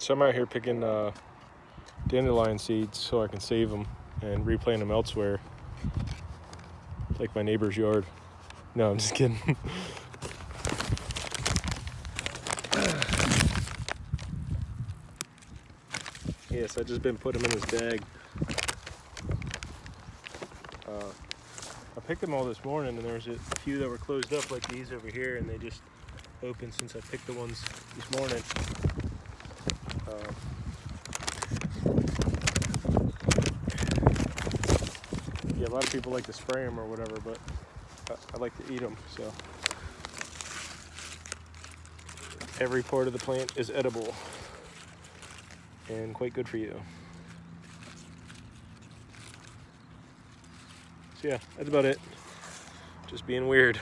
So I'm out here picking dandelion seeds so I can save them and replant them elsewhere, like my neighbor's yard. No, I'm just kidding. Yes, I just been putting them in this bag. I picked them all this morning, and there was a few that were closed up like these over here, and they just opened since I picked the ones this morning. Yeah, a lot of people like to spray them or whatever, but I like to eat them, so every part of the plant is edible and quite good for you. So yeah, that's about it. Just being weird.